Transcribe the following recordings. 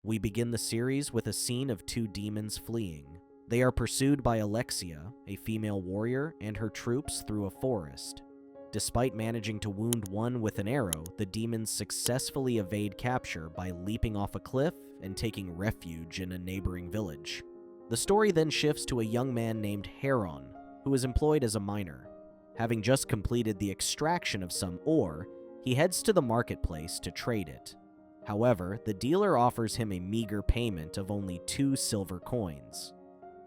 We begin the series with a scene of two demons fleeing. They are pursued by Alexia, a female warrior, and her troops through a forest. Despite managing to wound one with an arrow, the demons successfully evade capture by leaping off a cliff and taking refuge in a neighboring village. The story then shifts to a young man named Heron, who is employed as a miner. Having just completed the extraction of some ore, he heads to the marketplace to trade it. However, the dealer offers him a meager payment of only 2 silver coins.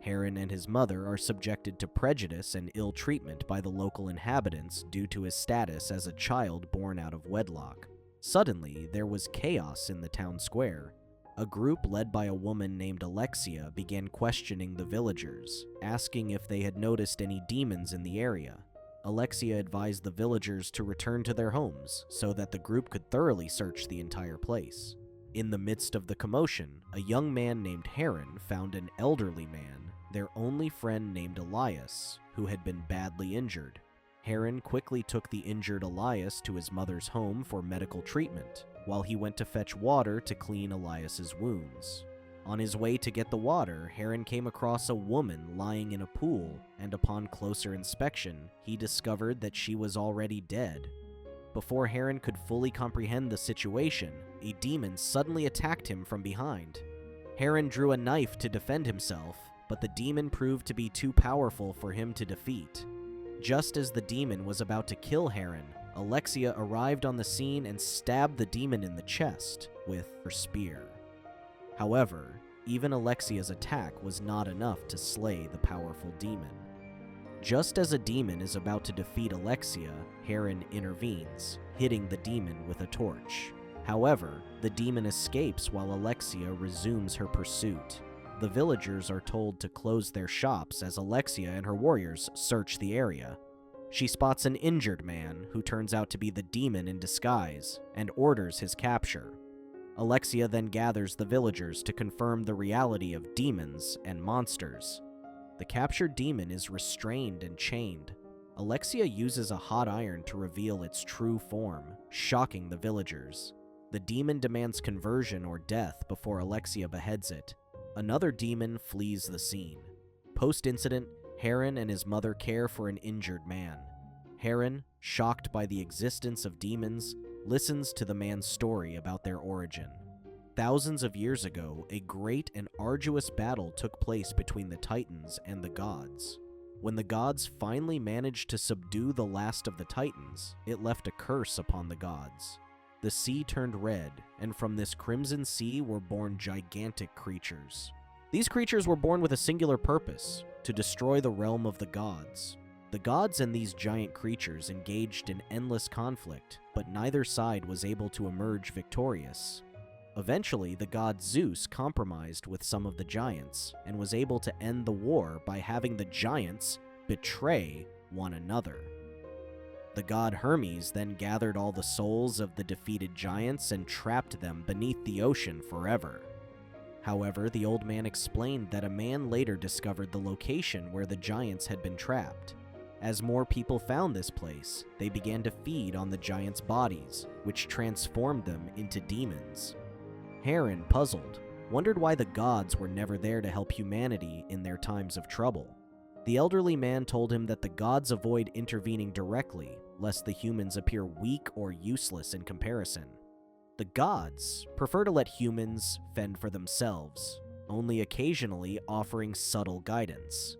Heron and his mother are subjected to prejudice and ill treatment by the local inhabitants due to his status as a child born out of wedlock. Suddenly, there was chaos in the town square. A group led by a woman named Alexia began questioning the villagers, asking if they had noticed any demons in the area. Alexia advised the villagers to return to their homes so that the group could thoroughly search the entire place. In the midst of the commotion, a young man named Heron found an elderly man, their only friend named Elias, who had been badly injured. Heron quickly took the injured Elias to his mother's home for medical treatment, while he went to fetch water to clean Elias's wounds. On his way to get the water, Heron came across a woman lying in a pool, and upon closer inspection, he discovered that she was already dead. Before Heron could fully comprehend the situation, a demon suddenly attacked him from behind. Heron drew a knife to defend himself, but the demon proved to be too powerful for him to defeat. Just as the demon was about to kill Heron, Alexia arrived on the scene and stabbed the demon in the chest with her spear. However, even Alexia's attack was not enough to slay the powerful demon. Just as a demon is about to defeat Alexia, Heron intervenes, hitting the demon with a torch. However, the demon escapes while Alexia resumes her pursuit. The villagers are told to close their shops as Alexia and her warriors search the area. She spots an injured man who turns out to be the demon in disguise and orders his capture. Alexia then gathers the villagers to confirm the reality of demons and monsters. The captured demon is restrained and chained. Alexia uses a hot iron to reveal its true form, shocking the villagers. The demon demands conversion or death before Alexia beheads it. Another demon flees the scene. Post-incident, Heron and his mother care for an injured man. Heron, shocked by the existence of demons, listens to the man's story about their origin. Thousands of years ago, a great and arduous battle took place between the Titans and the gods. When the gods finally managed to subdue the last of the Titans, it left a curse upon the gods. The sea turned red, and from this crimson sea were born gigantic creatures. These creatures were born with a singular purpose: to destroy the realm of the gods. The gods and these giant creatures engaged in endless conflict, but neither side was able to emerge victorious. Eventually, the god Zeus compromised with some of the giants, and was able to end the war by having the giants betray one another. The god Hermes then gathered all the souls of the defeated giants and trapped them beneath the ocean forever. However, the old man explained that a man later discovered the location where the giants had been trapped. As more people found this place, they began to feed on the giants' bodies, which transformed them into demons. Heron, puzzled, wondered why the gods were never there to help humanity in their times of trouble. The elderly man told him that the gods avoid intervening directly, lest the humans appear weak or useless in comparison. The gods prefer to let humans fend for themselves, only occasionally offering subtle guidance.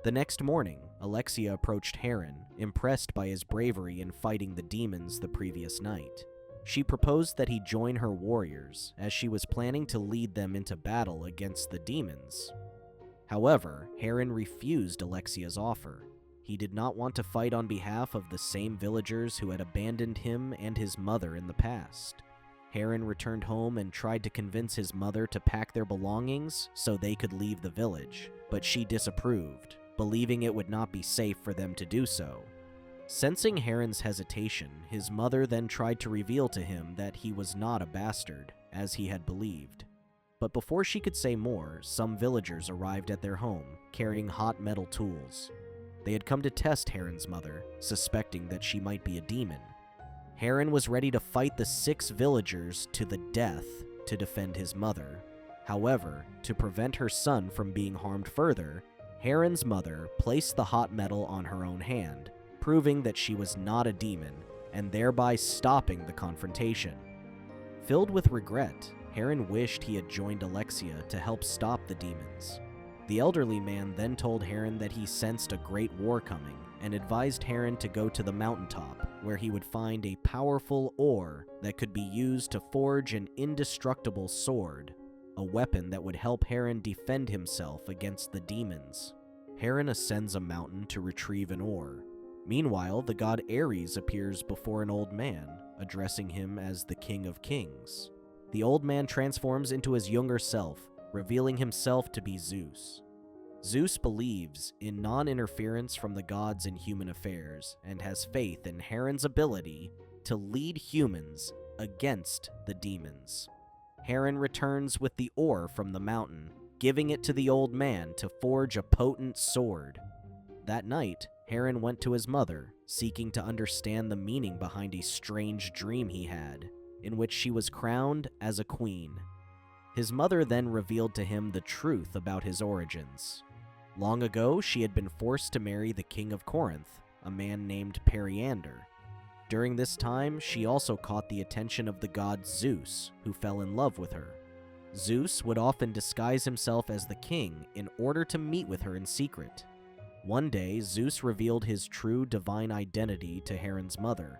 The next morning, Alexia approached Heron, impressed by his bravery in fighting the demons the previous night. She proposed that he join her warriors, as she was planning to lead them into battle against the demons. However, Heron refused Alexia's offer. He did not want to fight on behalf of the same villagers who had abandoned him and his mother in the past. Heron returned home and tried to convince his mother to pack their belongings so they could leave the village, but she disapproved, believing it would not be safe for them to do so. Sensing Heron's hesitation, his mother then tried to reveal to him that he was not a bastard, as he had believed. But before she could say more, some villagers arrived at their home, carrying hot metal tools. They had come to test Heron's mother, suspecting that she might be a demon. Heron was ready to fight the 6 villagers to the death to defend his mother, However, to prevent her son from being harmed further, Heron's mother placed the hot metal on her own hand, proving that she was not a demon, and thereby stopping the confrontation. Filled with regret, Heron wished he had joined Alexia to help stop the demons. The elderly man then told Heron that he sensed a great war coming, and advised Heron to go to the mountaintop, where he would find a powerful ore that could be used to forge an indestructible sword, a weapon that would help Heron defend himself against the demons. Heron ascends a mountain to retrieve an ore. Meanwhile, the god Ares appears before an old man, addressing him as the King of Kings. The old man transforms into his younger self, revealing himself to be Zeus. Zeus believes in non-interference from the gods in human affairs and has faith in Heron's ability to lead humans against the demons. Heron returns with the ore from the mountain, giving it to the old man to forge a potent sword. That night, Heron went to his mother, seeking to understand the meaning behind a strange dream he had, in which she was crowned as a queen. His mother then revealed to him the truth about his origins. Long ago, she had been forced to marry the king of Corinth, a man named Periander. During this time, she also caught the attention of the god Zeus, who fell in love with her. Zeus would often disguise himself as the king in order to meet with her in secret. One day, Zeus revealed his true divine identity to Heron's mother.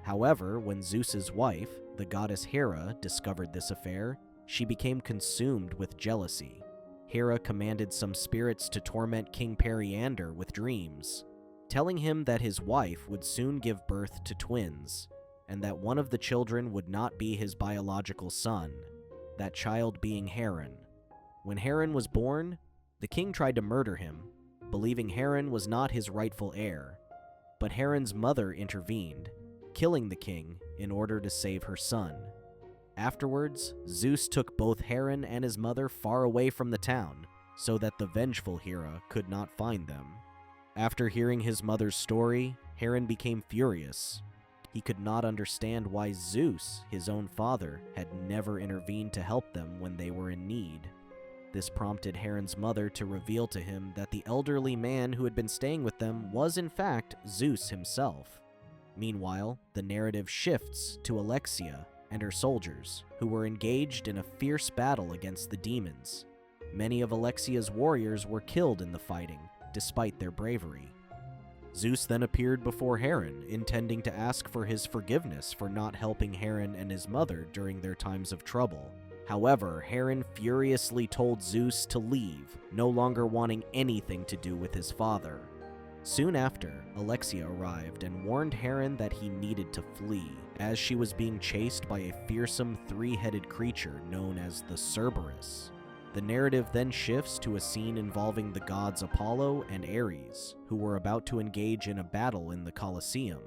However, when Zeus's wife, the goddess Hera, discovered this affair, she became consumed with jealousy. Hera commanded some spirits to torment King Periander with dreams, telling him that his wife would soon give birth to twins, and that one of the children would not be his biological son, that child being Heron. When Heron was born, the king tried to murder him, believing Heron was not his rightful heir, but Heron's mother intervened, killing the king in order to save her son. Afterwards, Zeus took both Heron and his mother far away from the town, so that the vengeful Hera could not find them. After hearing his mother's story, Heron became furious. He could not understand why Zeus, his own father, had never intervened to help them when they were in need. This prompted Heron's mother to reveal to him that the elderly man who had been staying with them was in fact Zeus himself. Meanwhile, the narrative shifts to Alexia and her soldiers, who were engaged in a fierce battle against the demons. Many of Alexia's warriors were killed in the fighting, despite their bravery. Zeus then appeared before Heron, intending to ask for his forgiveness for not helping Heron and his mother during their times of trouble. However, Heron furiously told Zeus to leave, no longer wanting anything to do with his father. Soon after, Alexia arrived and warned Heron that he needed to flee, as she was being chased by a fearsome three-headed creature known as the Cerberus. The narrative then shifts to a scene involving the gods Apollo and Ares, who were about to engage in a battle in the Colosseum.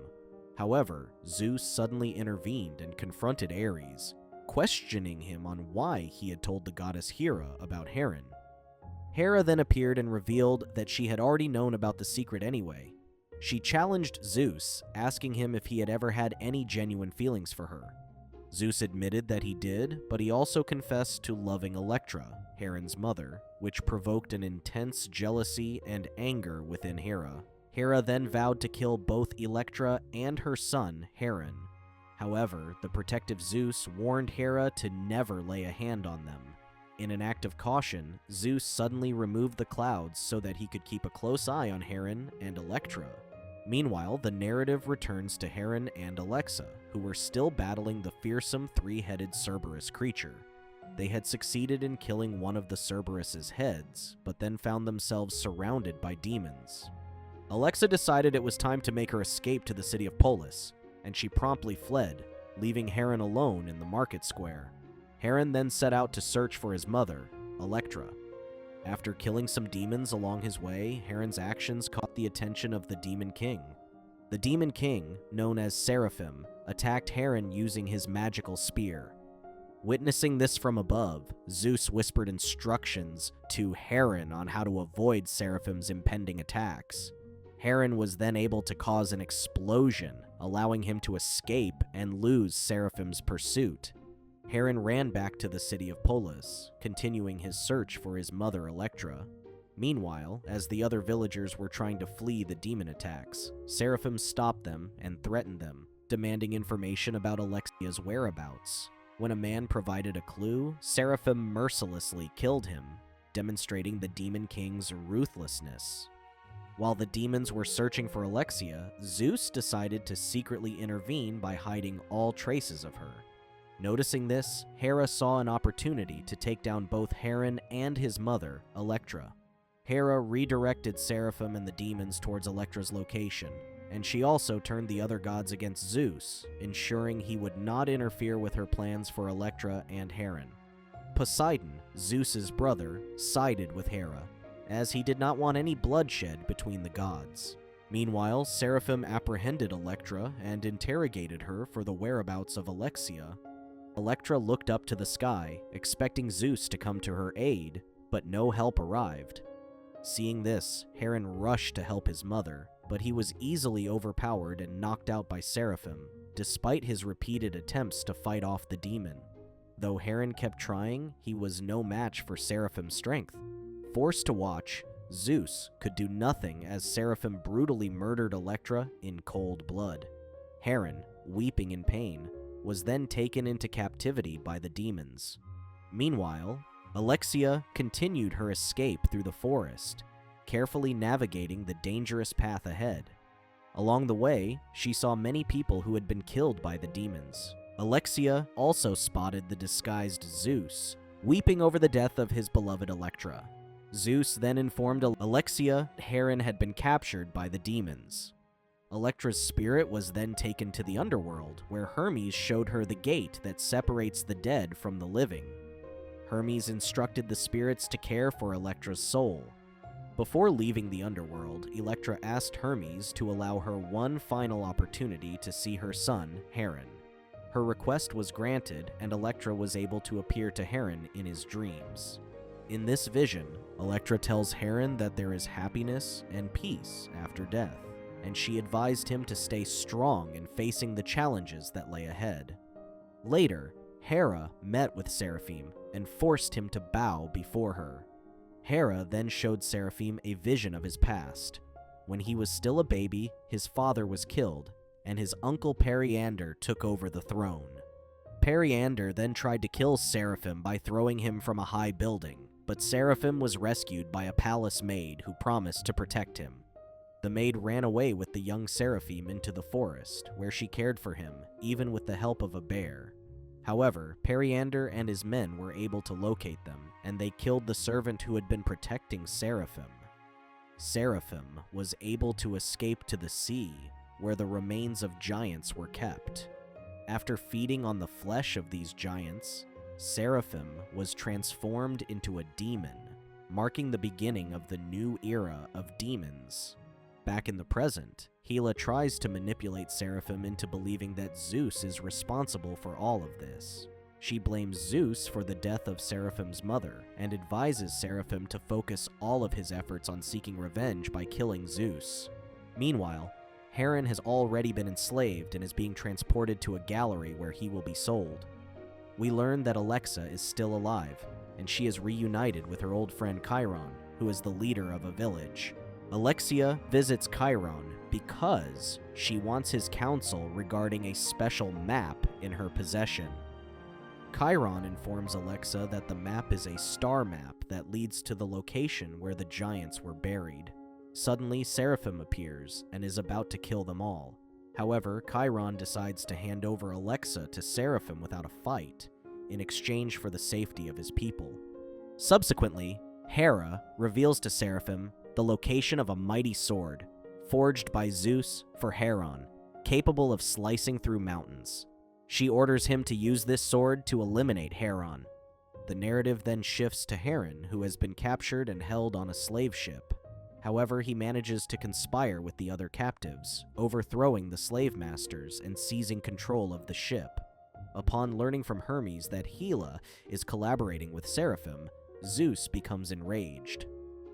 However, Zeus suddenly intervened and confronted Ares, questioning him on why he had told the goddess Hera about Heron. Hera then appeared and revealed that she had already known about the secret anyway. She challenged Zeus, asking him if he had ever had any genuine feelings for her. Zeus admitted that he did, but he also confessed to loving Electra, Heron's mother, which provoked an intense jealousy and anger within Hera. Hera then vowed to kill both Electra and her son, Heron. However, the protective Zeus warned Hera to never lay a hand on them. In an act of caution, Zeus suddenly removed the clouds so that he could keep a close eye on Heron and Electra. Meanwhile, the narrative returns to Heron and Alexa, who were still battling the fearsome three-headed Cerberus creature. They had succeeded in killing one of the Cerberus's heads, but then found themselves surrounded by demons. Alexa decided it was time to make her escape to the city of Polis, and she promptly fled, leaving Heron alone in the market square. Heron then set out to search for his mother, Electra. After killing some demons along his way, Heron's actions caught the attention of the Demon King. The Demon King, known as Seraphim, attacked Heron using his magical spear. Witnessing this from above, Zeus whispered instructions to Heron on how to avoid Seraphim's impending attacks. Heron was then able to cause an explosion, allowing him to escape and lose Seraphim's pursuit. Heron ran back to the city of Polis, continuing his search for his mother Electra. Meanwhile, as the other villagers were trying to flee the demon attacks, Seraphim stopped them and threatened them, demanding information about Alexia's whereabouts. When a man provided a clue, Seraphim mercilessly killed him, demonstrating the Demon King's ruthlessness. While the demons were searching for Alexia, Zeus decided to secretly intervene by hiding all traces of her. Noticing this, Hera saw an opportunity to take down both Heron and his mother, Electra. Hera redirected Seraphim and the demons towards Electra's location, and she also turned the other gods against Zeus, ensuring he would not interfere with her plans for Electra and Heron. Poseidon, Zeus's brother, sided with Hera, as he did not want any bloodshed between the gods. Meanwhile, Seraphim apprehended Electra and interrogated her for the whereabouts of Alexia. Electra looked up to the sky, expecting Zeus to come to her aid, but no help arrived. Seeing this, Heron rushed to help his mother, but he was easily overpowered and knocked out by Seraphim, despite his repeated attempts to fight off the demon. Though Heron kept trying, he was no match for Seraphim's strength. Forced to watch, Zeus could do nothing as Seraphim brutally murdered Electra in cold blood. Heron, weeping in pain, was then taken into captivity by the demons. Meanwhile, Alexia continued her escape through the forest, carefully navigating the dangerous path ahead. Along the way, she saw many people who had been killed by the demons. Alexia also spotted the disguised Zeus, weeping over the death of his beloved Electra. Zeus then informed Alexia Heron had been captured by the demons. Electra's spirit was then taken to the underworld, where Hermes showed her the gate that separates the dead from the living. Hermes instructed the spirits to care for Electra's soul. Before leaving the underworld, Electra asked Hermes to allow her one final opportunity to see her son, Heron. Her request was granted, and Electra was able to appear to Heron in his dreams. In this vision, Electra tells Heron that there is happiness and peace after death, and she advised him to stay strong in facing the challenges that lay ahead. Later, Hera met with Seraphim and forced him to bow before her. Hera then showed Seraphim a vision of his past. When he was still a baby, his father was killed, and his uncle Periander took over the throne. Periander then tried to kill Seraphim by throwing him from a high building, but Seraphim was rescued by a palace maid who promised to protect him. The maid ran away with the young Seraphim into the forest, where she cared for him, even with the help of a bear. However, Periander and his men were able to locate them, and they killed the servant who had been protecting Seraphim. Seraphim was able to escape to the sea, where the remains of giants were kept. After feeding on the flesh of these giants, Seraphim was transformed into a demon, marking the beginning of the new era of demons. Back in the present, Hela tries to manipulate Seraphim into believing that Zeus is responsible for all of this. She blames Zeus for the death of Seraphim's mother, and advises Seraphim to focus all of his efforts on seeking revenge by killing Zeus. Meanwhile, Heron has already been enslaved and is being transported to a gallery where he will be sold. We learn that Alexa is still alive, and she is reunited with her old friend Chiron, who is the leader of a village. Alexia visits Chiron because she wants his counsel regarding a special map in her possession. Chiron informs Alexa that the map is a star map that leads to the location where the giants were buried. Suddenly, Seraphim appears and is about to kill them all. However, Chiron decides to hand over Alexa to Seraphim without a fight, in exchange for the safety of his people. Subsequently, Hera reveals to Seraphim the location of a mighty sword, forged by Zeus for Heron, capable of slicing through mountains. She orders him to use this sword to eliminate Heron. The narrative then shifts to Heron, who has been captured and held on a slave ship. However, he manages to conspire with the other captives, overthrowing the slave masters and seizing control of the ship. Upon learning from Hermes that Hela is collaborating with Seraphim, Zeus becomes enraged.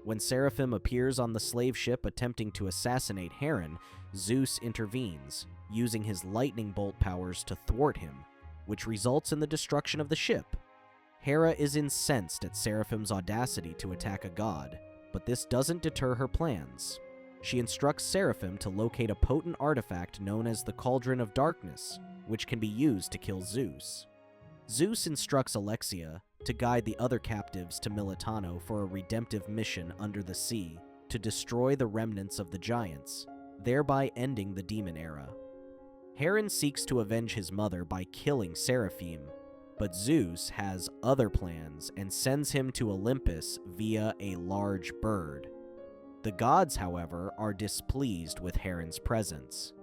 When Seraphim appears on the slave ship attempting to assassinate Heron, Zeus intervenes, using his lightning bolt powers to thwart him. which results in the destruction of the ship. Hera is incensed at Seraphim's audacity to attack a god, but this doesn't deter her plans. She instructs Seraphim to locate a potent artifact known as the Cauldron of Darkness, which can be used to kill Zeus. Zeus instructs Alexia to guide the other captives to Militano for a redemptive mission under the sea to destroy the remnants of the giants, thereby ending the demon era. Heron seeks to avenge his mother by killing Seraphim, but Zeus has other plans and sends him to Olympus via a large bird. The gods, however, are displeased with Heron's presence.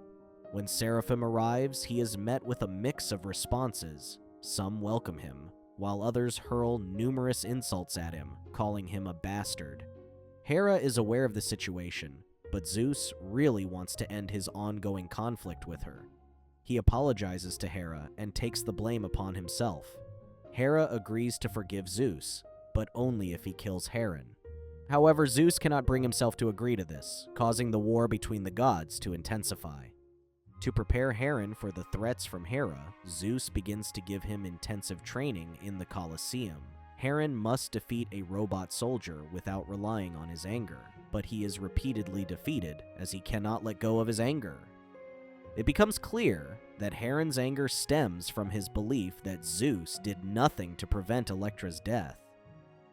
When Seraphim arrives, he is met with a mix of responses. Some welcome him, while others hurl numerous insults at him, calling him a bastard. Hera is aware of the situation, but Zeus really wants to end his ongoing conflict with her. He apologizes to Hera and takes the blame upon himself. Hera agrees to forgive Zeus, but only if he kills Heron. However, Zeus cannot bring himself to agree to this, causing the war between the gods to intensify. To prepare Heron for the threats from Hera, Zeus begins to give him intensive training in the Colosseum. Heron must defeat a robot soldier without relying on his anger, but he is repeatedly defeated as he cannot let go of his anger. It becomes clear that Heron's anger stems from his belief that Zeus did nothing to prevent Electra's death.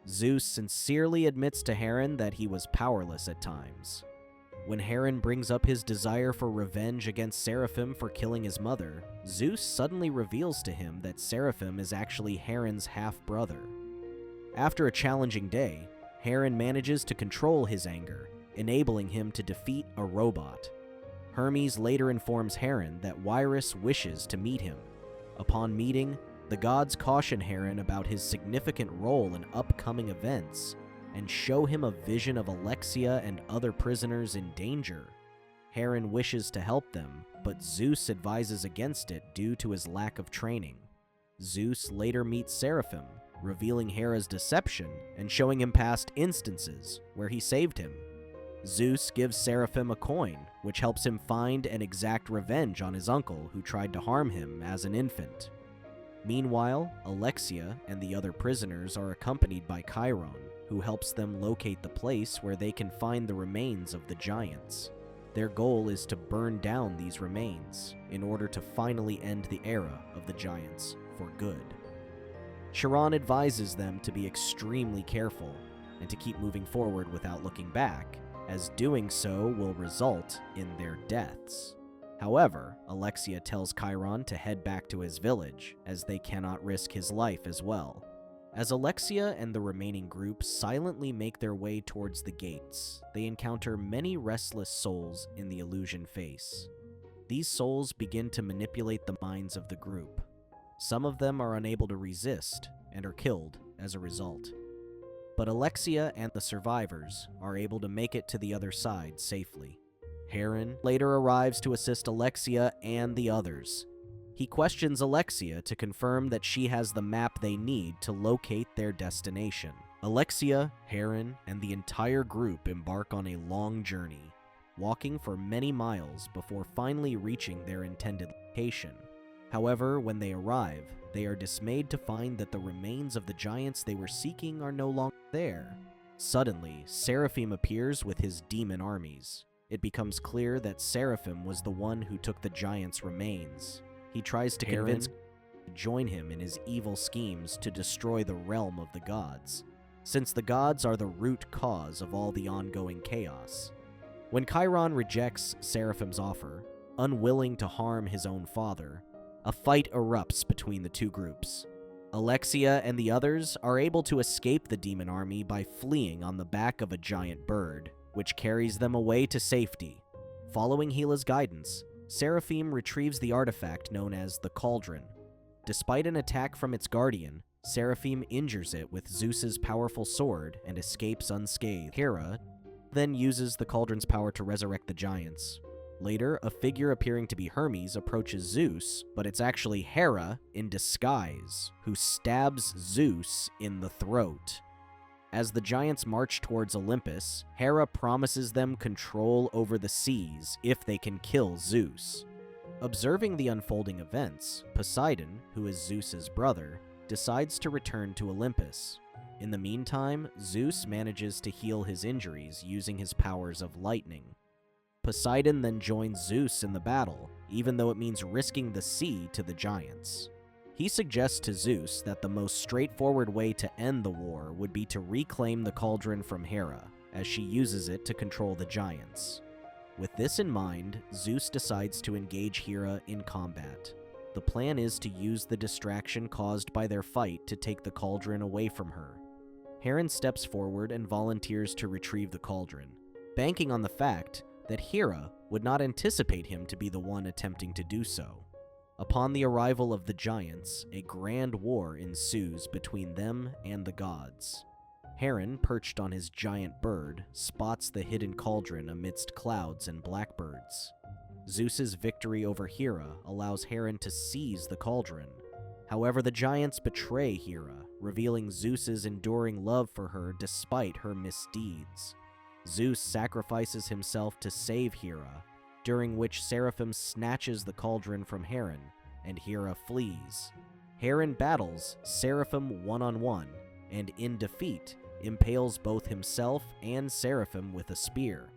Zeus sincerely admits to Heron that he was powerless at times. When Heron brings up his desire for revenge against Seraphim for killing his mother, Zeus suddenly reveals to him that Seraphim is actually Heron's half-brother. After a challenging day, Heron manages to control his anger, enabling him to defeat a robot. Hermes later informs Heron that Wyrus wishes to meet him. Upon meeting, the gods caution Heron about his significant role in upcoming events, and show him a vision of Alexia and other prisoners in danger. Heron wishes to help them, but Zeus advises against it due to his lack of training. Zeus later meets Seraphim, revealing Hera's deception and showing him past instances where he saved him. Zeus gives Seraphim a coin, which helps him find and exact revenge on his uncle who tried to harm him as an infant. Meanwhile, Alexia and the other prisoners are accompanied by Chiron, who helps them locate the place where they can find the remains of the giants. Their goal is to burn down these remains in order to finally end the era of the giants for good. Chiron advises them to be extremely careful and to keep moving forward without looking back, as doing so will result in their deaths. However, Alexia tells Chiron to head back to his village, as they cannot risk his life as well. As Alexia and the remaining group silently make their way towards the gates, they encounter many restless souls in the illusion face. These souls begin to manipulate the minds of the group. Some of them are unable to resist and are killed as a result. But Alexia and the survivors are able to make it to the other side safely. Heron later arrives to assist Alexia and the others. He questions Alexia to confirm that she has the map they need to locate their destination. Alexia, Heron, and the entire group embark on a long journey, walking for many miles before finally reaching their intended location. However, when they arrive, they are dismayed to find that the remains of the giants they were seeking are no longer there. Suddenly, Seraphim appears with his demon armies. It becomes clear that Seraphim was the one who took the giants' remains. He tries to convince to join him in his evil schemes to destroy the realm of the gods, since the gods are the root cause of all the ongoing chaos. When Chiron rejects Seraphim's offer, unwilling to harm his own father, a fight erupts between the two groups. Alexia and the others are able to escape the demon army by fleeing on the back of a giant bird, which carries them away to safety. Following Hela's guidance, Seraphim retrieves the artifact known as the Cauldron. Despite an attack from its guardian, Seraphim injures it with Zeus's powerful sword and escapes unscathed. Hera then uses the Cauldron's power to resurrect the giants. Later, a figure appearing to be Hermes approaches Zeus, but it's actually Hera in disguise, who stabs Zeus in the throat. As the giants march towards Olympus, Hera promises them control over the seas if they can kill Zeus. Observing the unfolding events, Poseidon, who is Zeus's brother, decides to return to Olympus. In the meantime, Zeus manages to heal his injuries using his powers of lightning. Poseidon then joins Zeus in the battle, even though it means risking the sea to the giants. He suggests to Zeus that the most straightforward way to end the war would be to reclaim the cauldron from Hera, as she uses it to control the giants. With this in mind, Zeus decides to engage Hera in combat. The plan is to use the distraction caused by their fight to take the cauldron away from her. Hera steps forward and volunteers to retrieve the cauldron, banking on the fact that Hera would not anticipate him to be the one attempting to do so. Upon the arrival of the giants, a grand war ensues between them and the gods. Hera, perched on his giant bird, spots the hidden cauldron amidst clouds and blackbirds. Zeus's victory over Hera allows Hera to seize the cauldron. However, the giants betray Hera, revealing Zeus's enduring love for her despite her misdeeds. Zeus sacrifices himself to save Hera, during which Seraphim snatches the cauldron from Hera, and Hera flees. Hera battles Seraphim one-on-one, and in defeat, impales both himself and Seraphim with a spear.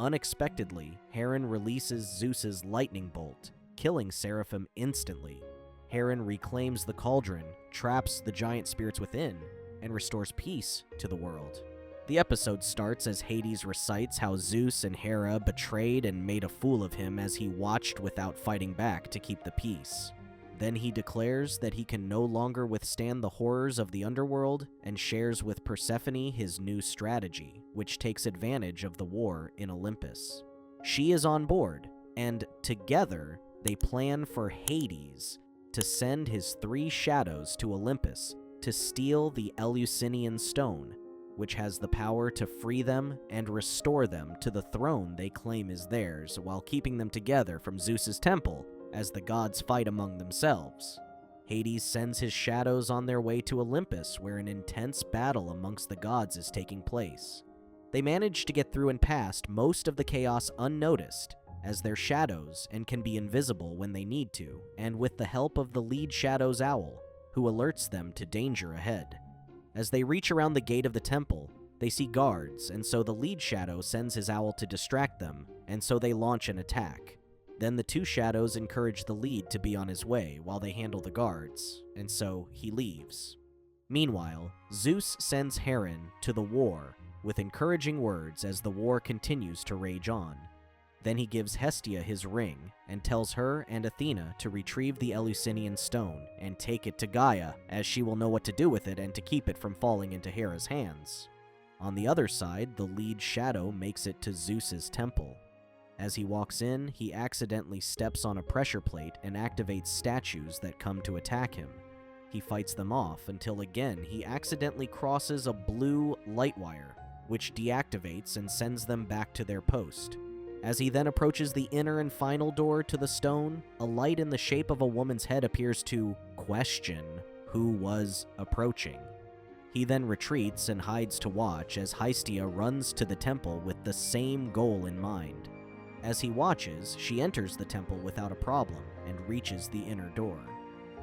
Unexpectedly, Hera releases Zeus's lightning bolt, killing Seraphim instantly. Hera reclaims the cauldron, traps the giant spirits within, and restores peace to the world. The episode starts as Hades recites how Zeus and Hera betrayed and made a fool of him as he watched without fighting back to keep the peace. Then he declares that he can no longer withstand the horrors of the underworld and shares with Persephone his new strategy, which takes advantage of the war in Olympus. She is on board, and together they plan for Hades to send his 3 shadows to Olympus to steal the Eleusinian stone, which has the power to free them and restore them to the throne they claim is theirs while keeping them together from Zeus's temple as the gods fight among themselves. Hades sends his shadows on their way to Olympus, where an intense battle amongst the gods is taking place. They manage to get through and past most of the chaos unnoticed, as they're shadows and can be invisible when they need to, and with the help of the lead shadow's owl, who alerts them to danger ahead. As they reach around the gate of the temple, they see guards, and so the lead shadow sends his owl to distract them, and so they launch an attack. Then the 2 shadows encourage the lead to be on his way while they handle the guards, and so he leaves. Meanwhile, Zeus sends Hera to the war with encouraging words as the war continues to rage on. Then he gives Hestia his ring and tells her and Athena to retrieve the Eleusinian stone and take it to Gaia, as she will know what to do with it and to keep it from falling into Hera's hands. On the other side, the lead shadow makes it to Zeus's temple. As he walks in, he accidentally steps on a pressure plate and activates statues that come to attack him. He fights them off until again he accidentally crosses a blue light wire, which deactivates and sends them back to their post. As he then approaches the inner and final door to the stone, a light in the shape of a woman's head appears to question who was approaching. He then retreats and hides to watch as Hestia runs to the temple with the same goal in mind. As he watches, she enters the temple without a problem and reaches the inner door.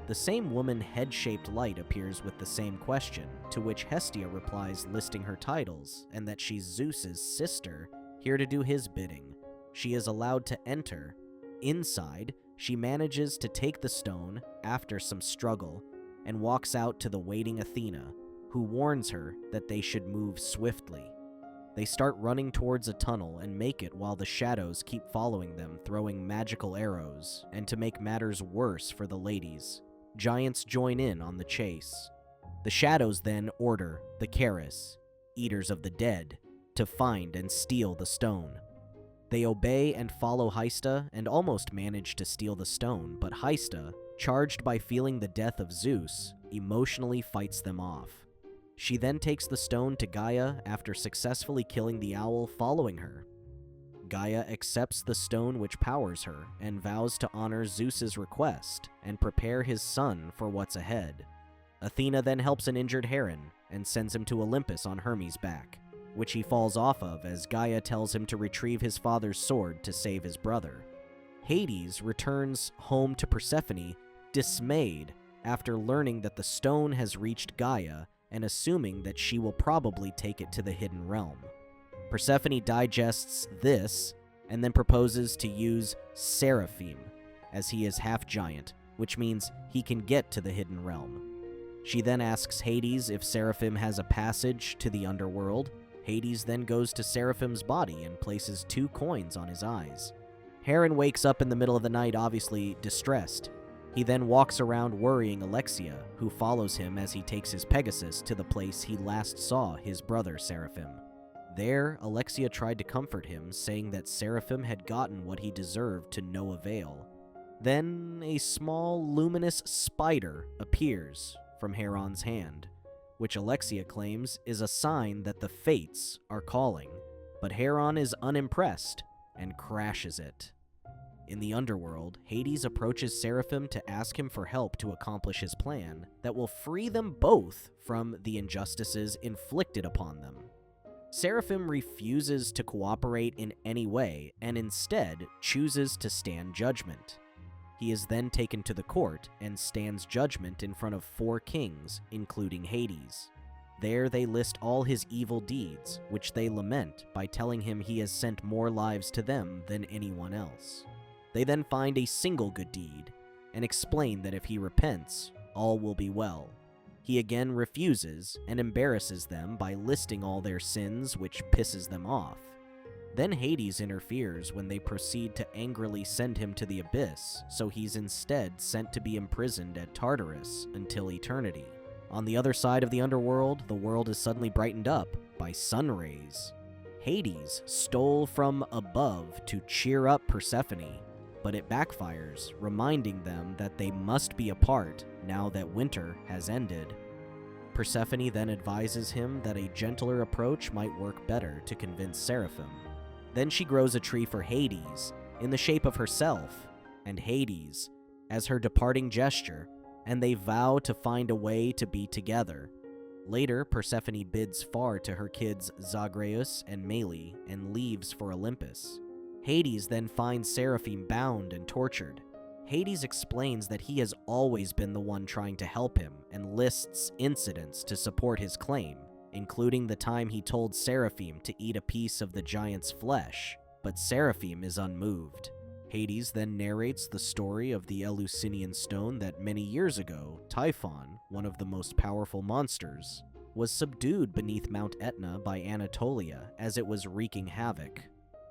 The same woman head-shaped light appears with the same question, to which Hestia replies listing her titles and that she's Zeus's sister, here to do his bidding. She is allowed to enter. Inside, she manages to take the stone after some struggle and walks out to the waiting Athena, who warns her that they should move swiftly. They start running towards a tunnel and make it while the shadows keep following them, throwing magical arrows, and to make matters worse for the ladies, giants join in on the chase. The shadows then order the Keris, Eaters of the Dead, to find and steal the stone. They obey and follow Hestia and almost manage to steal the stone, but Hestia, charged by feeling the death of Zeus, emotionally fights them off. She then takes the stone to Gaia after successfully killing the owl following her. Gaia accepts the stone which powers her and vows to honor Zeus's request and prepare his son for what's ahead. Athena then helps an injured Hera and sends him to Olympus on Hermes' back, which he falls off of as Gaia tells him to retrieve his father's sword to save his brother. Hades returns home to Persephone dismayed after learning that the stone has reached Gaia and assuming that she will probably take it to the hidden realm. Persephone digests this and then proposes to use Seraphim, as he is half-giant, which means he can get to the hidden realm. She then asks Hades if Seraphim has a passage to the underworld. Hades then goes to Seraphim's body and places 2 coins on his eyes. Heron wakes up in the middle of the night, obviously distressed. He then walks around worrying Alexia, who follows him as he takes his Pegasus to the place he last saw his brother Seraphim. There, Alexia tried to comfort him, saying that Seraphim had gotten what he deserved to no avail. Then a small, luminous spider appears from Heron's hand, which Alexia claims is a sign that the fates are calling, but Heron is unimpressed and crashes it. In the underworld, Hades approaches Seraphim to ask him for help to accomplish his plan that will free them both from the injustices inflicted upon them. Seraphim refuses to cooperate in any way and instead chooses to stand judgment. He is then taken to the court and stands judgment in front of 4 kings, including Hades. There they list all his evil deeds, which they lament by telling him he has sent more lives to them than anyone else. They then find a single good deed and explain that if he repents, all will be well. He again refuses and embarrasses them by listing all their sins, which pisses them off. Then Hades interferes when they proceed to angrily send him to the abyss, so he's instead sent to be imprisoned at Tartarus until eternity. On the other side of the underworld, the world is suddenly brightened up by sun rays. Hades stole from above to cheer up Persephone, but it backfires, reminding them that they must be apart now that winter has ended. Persephone then advises him that a gentler approach might work better to convince Seraphim. Then she grows a tree for Hades in the shape of herself and Hades as her departing gesture, and they vow to find a way to be together. Later, Persephone bids far to her kids Zagreus and Melee and leaves for Olympus. Hades then finds Seraphim bound and tortured. Hades explains that he has always been the one trying to help him and lists incidents to support his claim, including the time he told Seraphim to eat a piece of the giant's flesh, but Seraphim is unmoved. Hades then narrates the story of the Eleusinian stone that many years ago, Typhon, one of the most powerful monsters, was subdued beneath Mount Etna by Anatolia as it was wreaking havoc.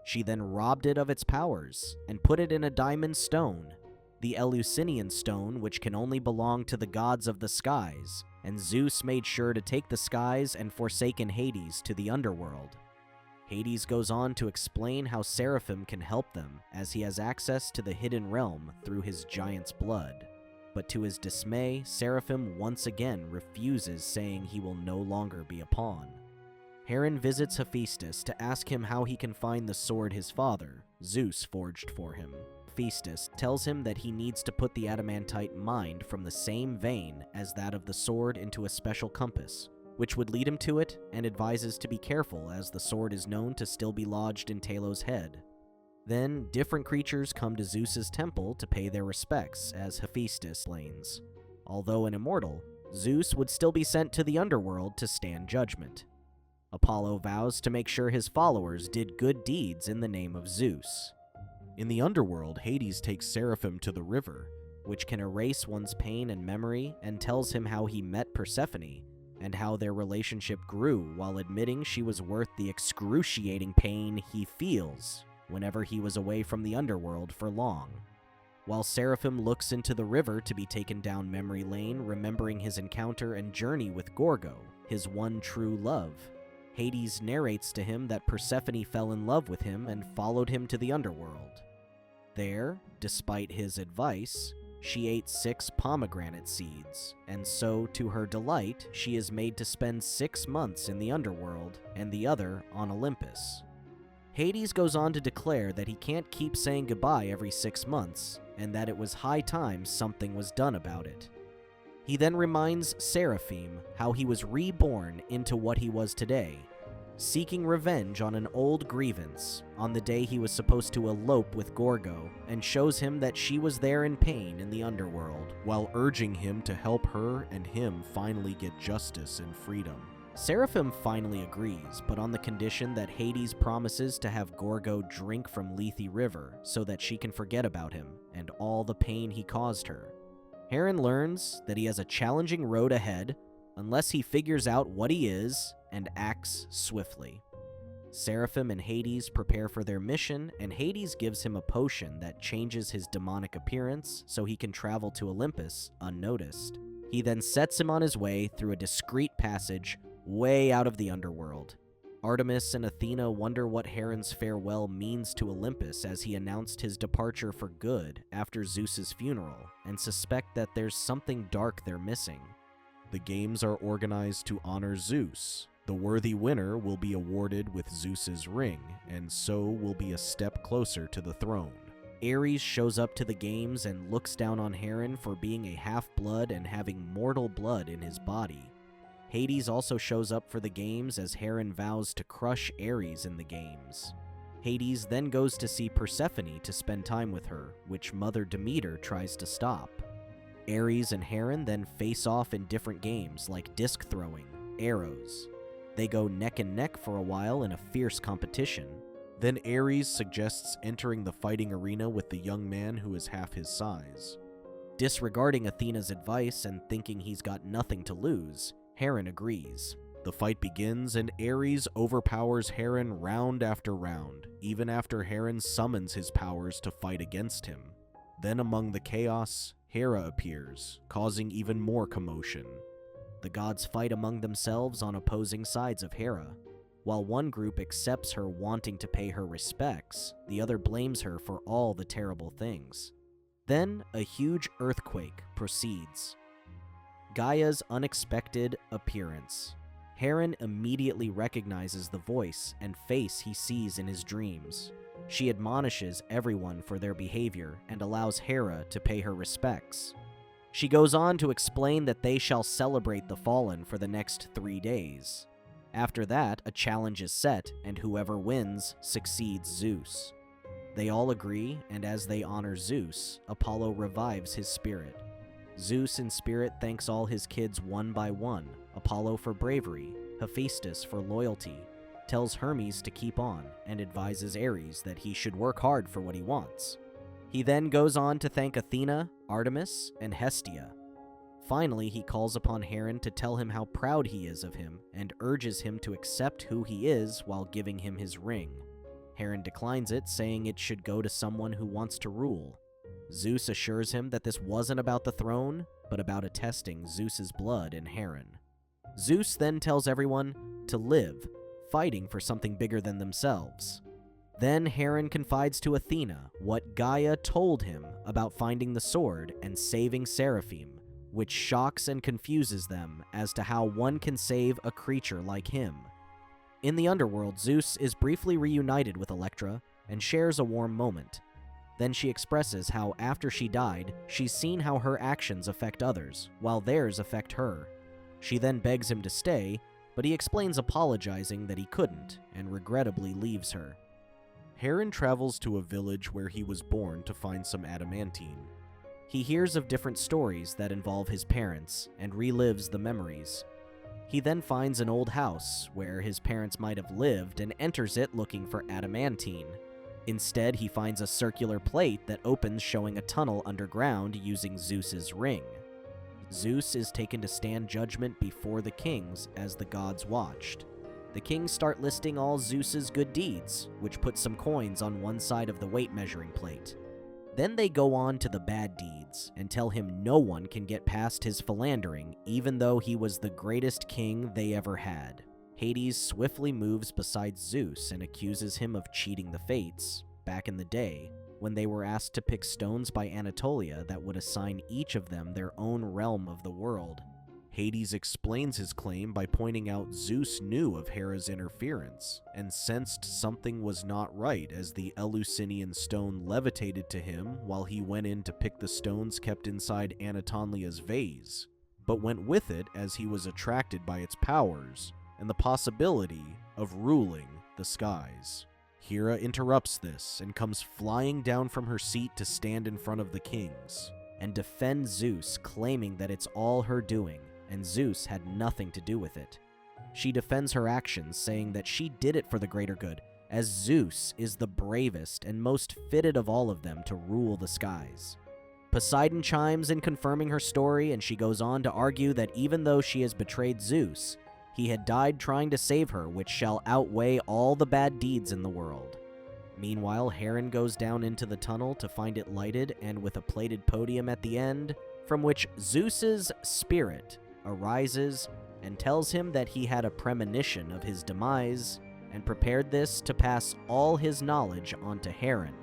She then robbed it of its powers and put it in a diamond stone, the Eleusinian stone, which can only belong to the gods of the skies, and Zeus made sure to take the skies and forsaken Hades to the underworld. Hades goes on to explain how Seraphim can help them, as he has access to the hidden realm through his giant's blood. But to his dismay, Seraphim once again refuses, saying he will no longer be a pawn. Heron visits Hephaestus to ask him how he can find the sword his father, Zeus, forged for him. Hephaestus tells him that he needs to put the adamantite mind from the same vein as that of the sword into a special compass, which would lead him to it, and advises to be careful as the sword is known to still be lodged in Talos' head. Then, different creatures come to Zeus's temple to pay their respects as Hephaestus explains. Although an immortal, Zeus would still be sent to the underworld to stand judgment. Apollo vows to make sure his followers did good deeds in the name of Zeus. In the underworld, Hades takes Seraphim to the river, which can erase one's pain and memory, and tells him how he met Persephone, and how their relationship grew while admitting she was worth the excruciating pain he feels whenever he was away from the underworld for long. While Seraphim looks into the river to be taken down memory lane, remembering his encounter and journey with Gorgo, his one true love, Hades narrates to him that Persephone fell in love with him and followed him to the underworld. There, despite his advice, she ate 6 pomegranate seeds, and so, to her delight, she is made to spend 6 months in the underworld and the other on Olympus. Hades goes on to declare that he can't keep saying goodbye every 6 months, and that it was high time something was done about it. He then reminds Seraphim how he was reborn into what he was today. seeking revenge on an old grievance on the day he was supposed to elope with Gorgo, and shows him that she was there in pain in the underworld, while urging him to help her and him finally get justice and freedom. Seraphim finally agrees, but on the condition that Hades promises to have Gorgo drink from Lethe River so that she can forget about him and all the pain he caused her. Heron learns that he has a challenging road ahead unless he figures out what he is and acts swiftly. Seraphim and Hades prepare for their mission, and Hades gives him a potion that changes his demonic appearance so he can travel to Olympus unnoticed. He then sets him on his way through a discreet passage way out of the underworld. Artemis and Athena wonder what Heron's farewell means to Olympus as he announced his departure for good after Zeus's funeral, and suspect that there's something dark they're missing. The games are organized to honor Zeus. The worthy winner will be awarded with Zeus's ring, and so will be a step closer to the throne. Ares shows up to the games and looks down on Heron for being a half-blood and having mortal blood in his body. Hades also shows up for the games as Heron vows to crush Ares in the games. Hades then goes to see Persephone to spend time with her, which Mother Demeter tries to stop. Ares and Heron then face off in different games like disc throwing, arrows. They go neck and neck for a while in a fierce competition. Then Ares suggests entering the fighting arena with the young man who is half his size. Disregarding Athena's advice and thinking he's got nothing to lose, Heron agrees. The fight begins, and Ares overpowers Heron round after round, even after Heron summons his powers to fight against him. Then among the chaos, Hera appears, causing even more commotion. The gods fight among themselves on opposing sides of Hera. While one group accepts her wanting to pay her respects, the other blames her for all the terrible things. Then a huge earthquake proceeds. Gaia's unexpected appearance. Heron immediately recognizes the voice and face he sees in his dreams. She admonishes everyone for their behavior and allows Hera to pay her respects. She goes on to explain that they shall celebrate the fallen for the next 3 days. After that, a challenge is set, and whoever wins succeeds Zeus. They all agree, and as they honor Zeus, Apollo revives his spirit. Zeus in spirit thanks all his kids one by one, Apollo for bravery, Hephaestus for loyalty, tells Hermes to keep on, and advises Ares that he should work hard for what he wants. He then goes on to thank Athena, Artemis, and Hestia. Finally, he calls upon Heron to tell him how proud he is of him, and urges him to accept who he is while giving him his ring. Heron declines it, saying it should go to someone who wants to rule. Zeus assures him that this wasn't about the throne, but about attesting Zeus's blood in Heron. Zeus then tells everyone to live, fighting for something bigger than themselves. Then Heron confides to Athena what Gaia told him about finding the sword and saving Seraphim, which shocks and confuses them as to how one can save a creature like him. In the underworld, Zeus is briefly reunited with Electra and shares a warm moment. Then she expresses how after she died, she's seen how her actions affect others, while theirs affect her. She then begs him to stay, but he explains apologizing that he couldn't, and regrettably leaves her. Heron travels to a village where he was born to find some adamantine. He hears of different stories that involve his parents, and relives the memories. He then finds an old house where his parents might have lived and enters it looking for adamantine. Instead, he finds a circular plate that opens showing a tunnel underground using Zeus's ring. Zeus is taken to stand judgment before the kings as the gods watched. The kings start listing all Zeus's good deeds, which puts some coins on one side of the weight measuring plate. Then they go on to the bad deeds and tell him no one can get past his philandering, even though he was the greatest king they ever had. Hades swiftly moves beside Zeus and accuses him of cheating the fates, back in the day, when they were asked to pick stones by Anatolia that would assign each of them their own realm of the world. Hades explains his claim by pointing out Zeus knew of Hera's interference, and sensed something was not right as the Eleusinian stone levitated to him while he went in to pick the stones kept inside Anatolia's vase, but went with it as he was attracted by its powers, and the possibility of ruling the skies. Hera interrupts this and comes flying down from her seat to stand in front of the kings and defend Zeus, claiming that it's all her doing, and Zeus had nothing to do with it. She defends her actions, saying that she did it for the greater good, as Zeus is the bravest and most fitted of all of them to rule the skies. Poseidon chimes in confirming her story, and she goes on to argue that even though she has betrayed Zeus, he had died trying to save her, which shall outweigh all the bad deeds in the world. Meanwhile, Heron goes down into the tunnel to find it lighted and with a plated podium at the end, from which Zeus's spirit arises and tells him that he had a premonition of his demise and prepared this to pass all his knowledge onto Heron.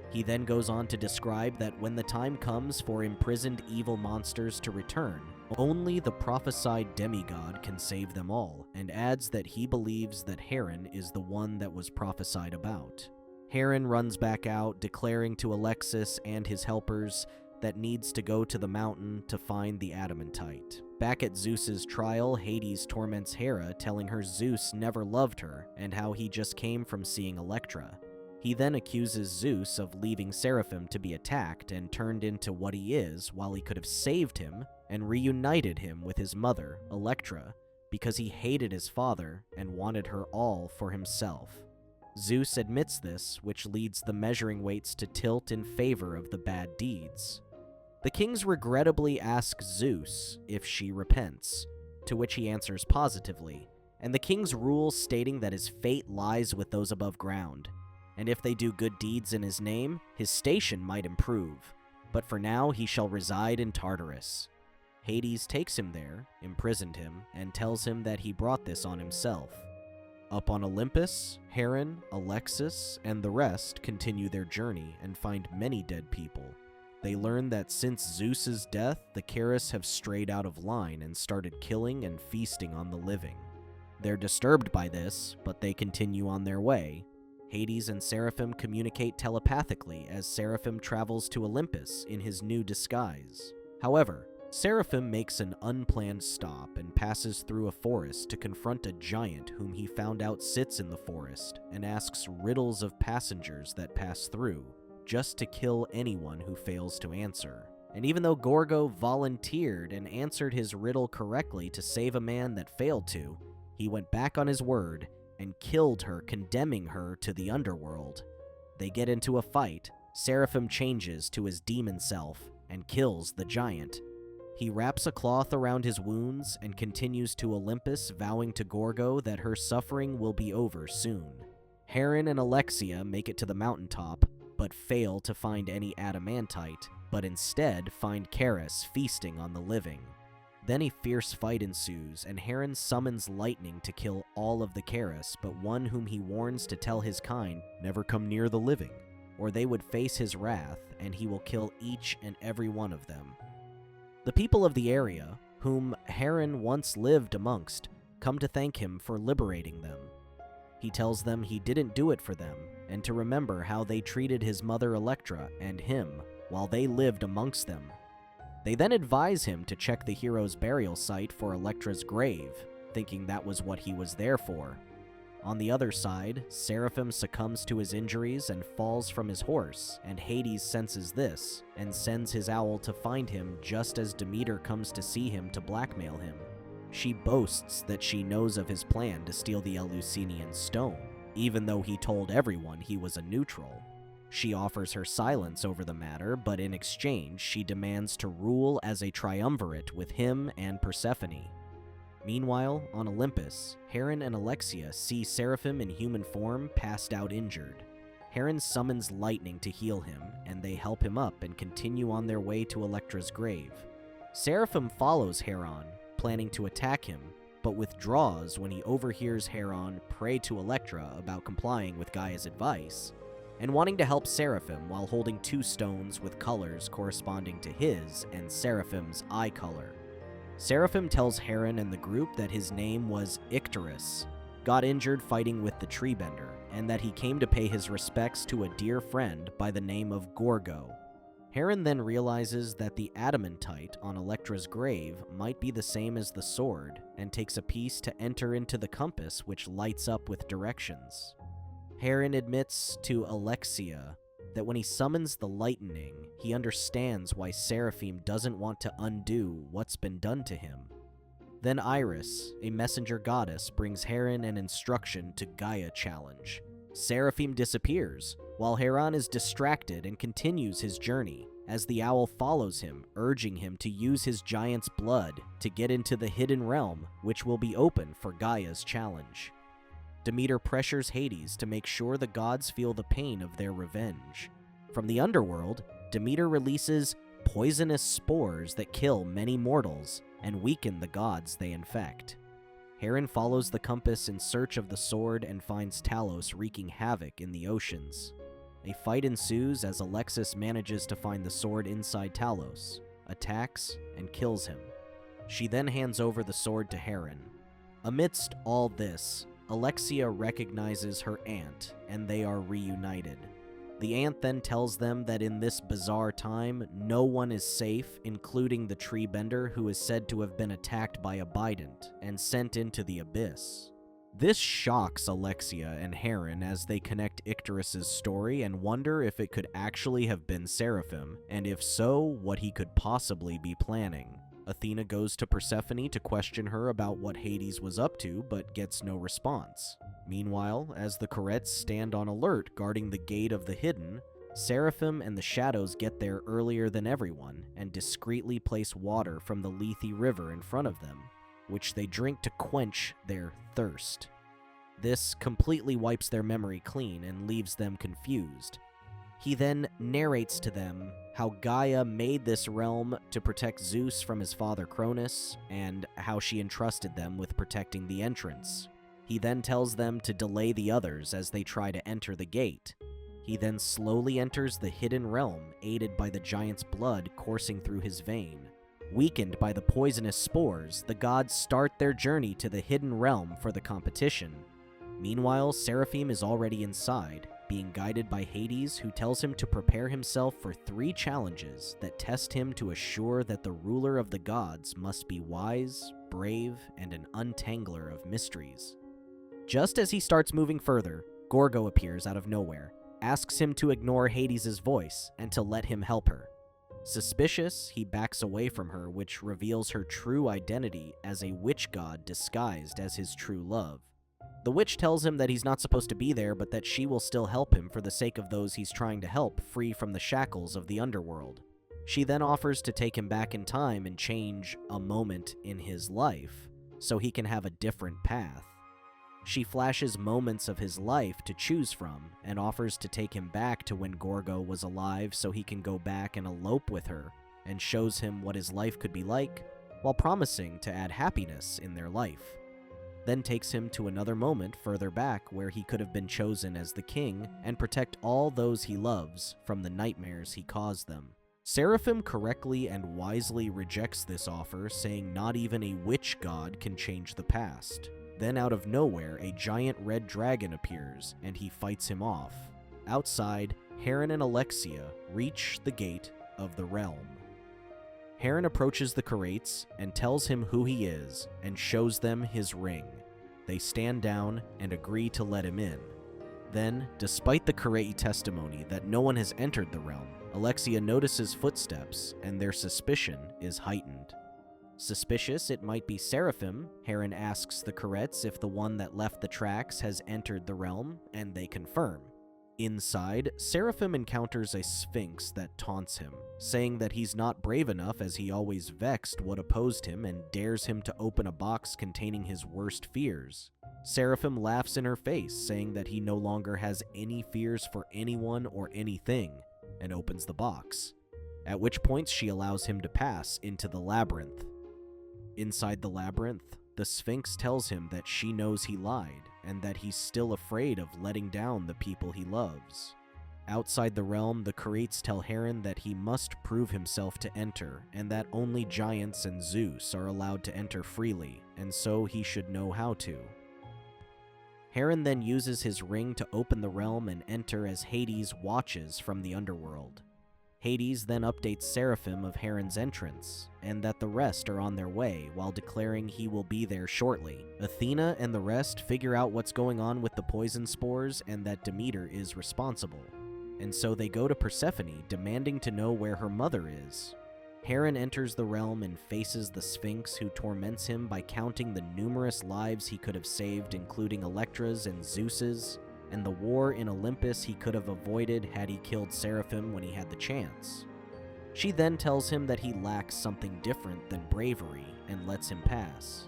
He then goes on to describe that when the time comes for imprisoned evil monsters to return, only the prophesied demigod can save them all, and adds that he believes that Heron is the one that was prophesied about. Heron runs back out, declaring to Alexis and his helpers that needs to go to the mountain to find the adamantite. Back at Zeus's trial, Hades torments Hera, telling her Zeus never loved her and how he just came from seeing Electra. He then accuses Zeus of leaving Seraphim to be attacked and turned into what he is, while he could have saved him and reunited him with his mother, Electra, because he hated his father and wanted her all for himself. Zeus admits this, which leads the measuring weights to tilt in favor of the bad deeds. The kings regrettably ask Zeus if she repents, to which he answers positively, and the kings rule, stating that his fate lies with those above ground, and if they do good deeds in his name, his station might improve, but for now he shall reside in Tartarus. Hades takes him there, imprisoned him, and tells him that he brought this on himself. Up on Olympus, Heron, Alexis, and the rest continue their journey and find many dead people. They learn that since Zeus's death, the Keres have strayed out of line and started killing and feasting on the living. They're disturbed by this, but they continue on their way. Hades and Seraphim communicate telepathically as Seraphim travels to Olympus in his new disguise. However, Seraphim makes an unplanned stop and passes through a forest to confront a giant whom he found out sits in the forest and asks riddles of passengers that pass through, just to kill anyone who fails to answer. And even though Gorgo volunteered and answered his riddle correctly to save a man that failed to, he went back on his word and killed her, condemning her to the underworld. They get into a fight. Seraphim changes to his demon self and kills the giant. He wraps a cloth around his wounds and continues to Olympus, vowing to Gorgo that her suffering will be over soon. Heron and Alexia make it to the mountaintop, but fail to find any adamantite, but instead find Keres feasting on the living. Then a fierce fight ensues, and Heron summons lightning to kill all of the Keres, but one whom he warns to tell his kind never come near the living, or they would face his wrath, and he will kill each and every one of them. The people of the area, whom Heron once lived amongst, come to thank him for liberating them. He tells them he didn't do it for them, and to remember how they treated his mother Electra and him while they lived amongst them. They then advise him to check the hero's burial site for Electra's grave, thinking that was what he was there for. On the other side, Seraphim succumbs to his injuries and falls from his horse, and Hades senses this, and sends his owl to find him just as Demeter comes to see him to blackmail him. She boasts that she knows of his plan to steal the Eleusinian stone, even though he told everyone he was a neutral. She offers her silence over the matter, but in exchange she demands to rule as a triumvirate with him and Persephone. Meanwhile, on Olympus, Heron and Alexia see Seraphim in human form passed out injured. Heron summons lightning to heal him, and they help him up and continue on their way to Electra's grave. Seraphim follows Heron, planning to attack him, but withdraws when he overhears Heron pray to Electra about complying with Gaia's advice, and wanting to help Seraphim while holding two stones with colors corresponding to his and Seraphim's eye color. Seraphim tells Heron and the group that his name was Icterus, got injured fighting with the treebender, and that he came to pay his respects to a dear friend by the name of Gorgo. Heron then realizes that the adamantite on Electra's grave might be the same as the sword, and takes a piece to enter into the compass, which lights up with directions. Heron admits to Alexia that when he summons the lightning, he understands why Seraphim doesn't want to undo what's been done to him. Then Iris, a messenger goddess, brings Heron an instruction to Gaia challenge. Seraphim disappears, while Heron is distracted and continues his journey, as the owl follows him, urging him to use his giant's blood to get into the hidden realm, which will be open for Gaia's challenge. Demeter pressures Hades to make sure the gods feel the pain of their revenge. From the underworld, Demeter releases poisonous spores that kill many mortals and weaken the gods they infect. Heron follows the compass in search of the sword and finds Talos wreaking havoc in the oceans. A fight ensues as Alexis manages to find the sword inside Talos, attacks, and kills him. She then hands over the sword to Heron. Amidst all this, Alexia recognizes her aunt, and they are reunited. The aunt then tells them that in this bizarre time, no one is safe, including the tree bender who is said to have been attacked by a Bident and sent into the abyss. This shocks Alexia and Heron as they connect Icterus's story and wonder if it could actually have been Seraphim, and if so, what he could possibly be planning. Athena goes to Persephone to question her about what Hades was up to, but gets no response. Meanwhile, as the Corettes stand on alert guarding the gate of the hidden, Seraphim and the Shadows get there earlier than everyone and discreetly place water from the Lethe River in front of them, which they drink to quench their thirst. This completely wipes their memory clean and leaves them confused. He then narrates to them how Gaia made this realm to protect Zeus from his father Cronus, and how she entrusted them with protecting the entrance. He then tells them to delay the others as they try to enter the gate. He then slowly enters the hidden realm, aided by the giant's blood coursing through his vein. Weakened by the poisonous spores, the gods start their journey to the hidden realm for the competition. Meanwhile, Seraphim is already inside, being guided by Hades, who tells him to prepare himself for 3 challenges that test him to assure that the ruler of the gods must be wise, brave, and an untangler of mysteries. Just as he starts moving further, Gorgo appears out of nowhere, asks him to ignore Hades' voice and to let him help her. Suspicious, he backs away from her, which reveals her true identity as a witch god disguised as his true love. The witch tells him that he's not supposed to be there, but that she will still help him for the sake of those he's trying to help free from the shackles of the underworld. She then offers to take him back in time and change a moment in his life, so he can have a different path. She flashes moments of his life to choose from, and offers to take him back to when Gorgo was alive so he can go back and elope with her, and shows him what his life could be like, while promising to add happiness in their life. Then takes him to another moment further back where he could have been chosen as the king and protect all those he loves from the nightmares he caused them. Seraphim correctly and wisely rejects this offer, saying not even a witch god can change the past. Then out of nowhere, a giant red dragon appears, and he fights him off. Outside, Heron and Alexia reach the gate of the realm. Heron approaches the Corettes and tells him who he is, and shows them his ring. They stand down and agree to let him in. Then, despite the Corette testimony that no one has entered the realm, Alexia notices footsteps, and their suspicion is heightened. Suspicious it might be Seraphim, Heron asks the Corettes if the one that left the tracks has entered the realm, and they confirm. Inside, Seraphim encounters a sphinx that taunts him, saying that he's not brave enough as he always vexed what opposed him and dares him to open a box containing his worst fears. Seraphim laughs in her face, saying that he no longer has any fears for anyone or anything, and opens the box, at which point she allows him to pass into the labyrinth. Inside the labyrinth, the Sphinx tells him that she knows he lied, and that he's still afraid of letting down the people he loves. Outside the realm, the Corettes tell Heron that he must prove himself to enter, and that only giants and Zeus are allowed to enter freely, and so he should know how to. Heron then uses his ring to open the realm and enter as Hades watches from the underworld. Hades then updates Seraphim of Heron's entrance, and that the rest are on their way, while declaring he will be there shortly. Athena and the rest figure out what's going on with the poison spores and that Demeter is responsible. And so they go to Persephone, demanding to know where her mother is. Heron enters the realm and faces the Sphinx, who torments him by counting the numerous lives he could have saved, including Electra's and Zeus's, and the war in Olympus he could have avoided had he killed Seraphim when he had the chance. She then tells him that he lacks something different than bravery and lets him pass.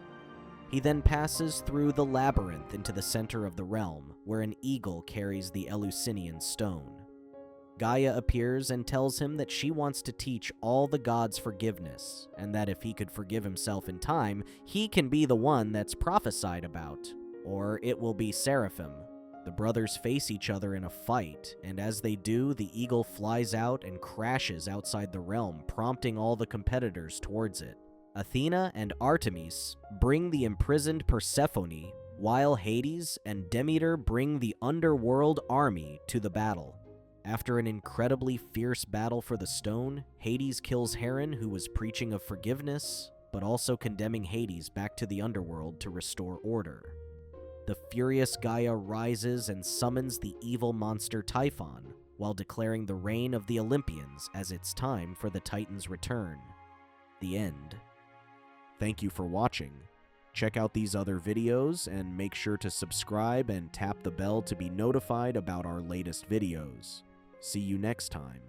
He then passes through the labyrinth into the center of the realm, where an eagle carries the Eleusinian stone. Gaia appears and tells him that she wants to teach all the gods forgiveness, and that if he could forgive himself in time, he can be the one that's prophesied about, or it will be Seraphim. The brothers face each other in a fight, and as they do, the eagle flies out and crashes outside the realm, prompting all the competitors towards it. Athena and Artemis bring the imprisoned Persephone, while Hades and Demeter bring the underworld army to the battle. After an incredibly fierce battle for the stone, Hades kills Heron, who was preaching of forgiveness, but also condemning Hades back to the underworld to restore order. The furious Gaia rises and summons the evil monster Typhon, while declaring the reign of the Olympians as it's time for the Titans' return. The end. Thank you for watching. Check out these other videos and make sure to subscribe and tap the bell to be notified about our latest videos. See you next time.